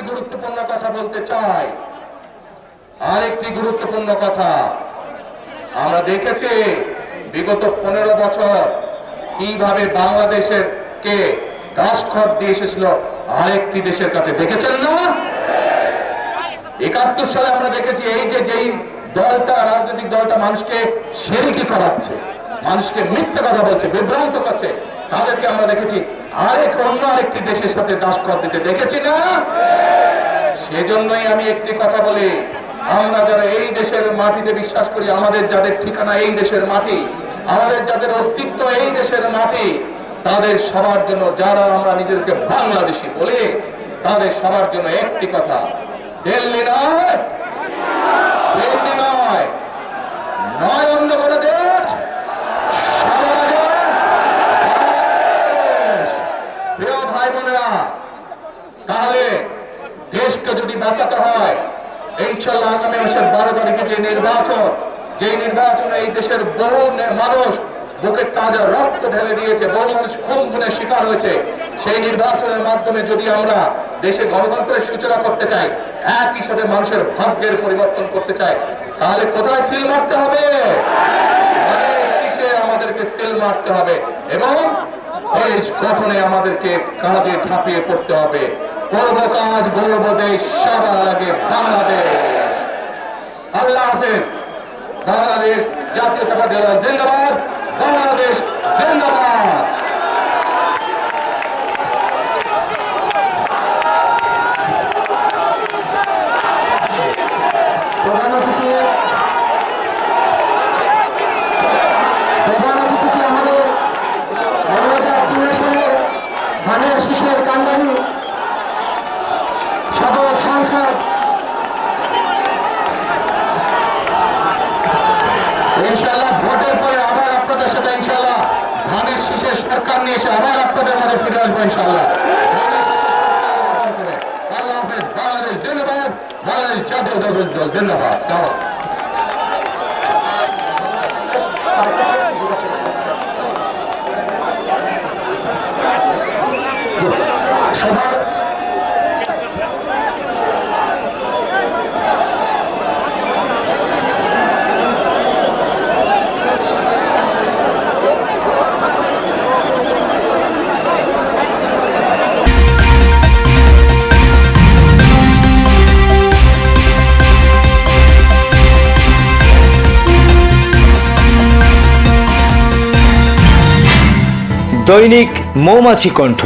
গুরুত্বপূর্ণ কথা বলতে চাই। আরেকটি গুরুত্বপূর্ণ কথা, আমরা দেখেছি বিগত 15 বছর কিভাবে বাংলাদেশের কে দাসখত দিয়ে এসেছিল আরেকটি দেশের কাছে, দেখেছেন না? 71 সালে আমরা দেখেছি এই যেই দলটা, রাজনৈতিক দলটা মানুষকে শিরকি করাচ্ছে, মানুষকে মিথ্যা কথা বলছে, বিভ্রান্ত করছে, তাদেরকে আমরা দেখেছি অন্য আরেকটি দেশের সাথে দাসখত দিতে, দেখেছি না? সেজন্যই আমি একটি কথা বলি, আমরা যারা এই দেশের মাটিতে বিশ্বাস করি, আমাদের যাদের ঠিকানা এই দেশের মাটি, আমাদের যাদের অস্তিত্ব এই দেশের মাটি, তাদের সবার জন্য, যারা আমরা নিজেদেরকে বাংলাদেশি বলি, তাদের সবার জন্য একটি কথা, দিল্লি নয়, দিল্লি নয়, নয় অন্য কোনো দেশ, সবার আগে বাংলাদেশ। প্রিয় ভাই বোনেরা, তাহলে দেশকে যদি বাঁচাতে হয়, ইনশাআল্লাহ আগামী মাসের 12 তারিখে যে নির্বাচনে এই দেশের বহু মানুষ বুকের তাজা রক্ত ঢেলে দিয়েছে, বহু মানুষ খুন গুণের শিকার হয়েছে, সেই নির্বাচনের মাধ্যমে যদি আমরা দেশে গণতন্ত্রের সূচনা করতে চাই, একই সাথে মানুষের ভাগ্যের পরিবর্তন করতে চাই, তাহলে কোথায় সিল মারতে হবে? শীষে আমাদেরকে সিল মারতে হবে এবং দেশ গঠনে আমাদেরকে কাজে ঝাঁপিয়ে পড়তে হবে। করব কাজ, গর্ব দেশ, সবার আগে বাংলাদেশ। আল্লাহ হাফেজ। বাংলাদেশ জাতীয়তাবাদী দল জিন্দাবাদ, বাংলাদেশ জিন্দাবাদ। প্রধান অতিথি আমাদের মৌলভীবাজার 3 আসনের ধানের শীষের কান্ডারি সাবেক সাংসদ, ইনশাআল্লাহ ভোটের পরে আবার আপনাদের সাথে ইনশাআল্লাহ ধানের শীষের সরকার নিয়ে এসে আবার আপনাদের মাঝে ফিরে আসবো ইনশাআল্লাহ। আল্লাহ হাফেজ। বাংলাদেশ জিন্দাবাদ, বাংলাদেশ জাতীয়তাবাদী দল জিন্দাবাদ। সবার দৈনিক মৌমাছি কণ্ঠ।